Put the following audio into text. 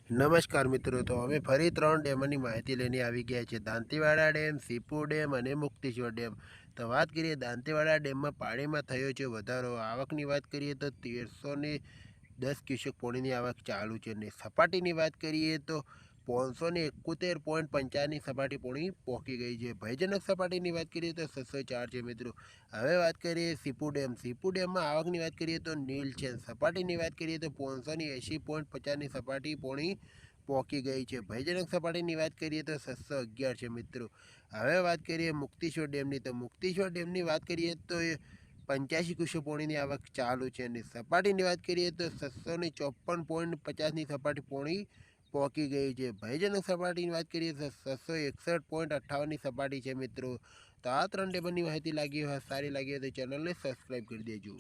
નમસ્કાર મિત્રો, તો અમે ફરી 3 ડેમોની માહિતી લઈને આવી ગયા છે. દાંતીવાડા ડેમ, સીપુ ડેમ અને મુક્તેશ્વર ડેમ. તો વાત કરીએ દાંતીવાડા ડેમમાં પાણીમાં થયો છે વધારો. આવકની વાત કરીએ તો 1310 ક્યુસેક પાણીની આવક ચાલુ છે. અને સપાટીની વાત કરીએ તો 571.55 સપાટી પાણી પહોંચી ગઈ છે. ભયજનક સપાટીની વાત કરીએ તો 604 છે મિત્રો. હવે વાત કરીએ સીપુ ડેમ. સીપુ ડેમમાં આવકની વાત કરીએ તો નીલ છે. સપાટીની વાત કરીએ તો 580.50 સપાટી પાણી પહોંચી ગઈ છે. ભયજનક સપાટીની વાત કરીએ તો 611 છે મિત્રો. હવે વાત કરીએ મુક્તેશ્વર ડેમની. તો મુક્તેશ્વર ડેમની વાત કરીએ તો 85 ક્યુસેક પાણીની આવક ચાલુ છે. અને સપાટીની વાત કરીએ તો 654.50 સપાટી પાણી પહોંચી ગઈ છે. ભયજનક સપાટીની વાત કરીએ તો 661.58 સપાટી છે મિત્રો. તો આ 3 ડેમોની માહિતી લાગી હોય સારી લાગી હોય તો ચેનલને સબસ્ક્રાઈબ કરી દેજો.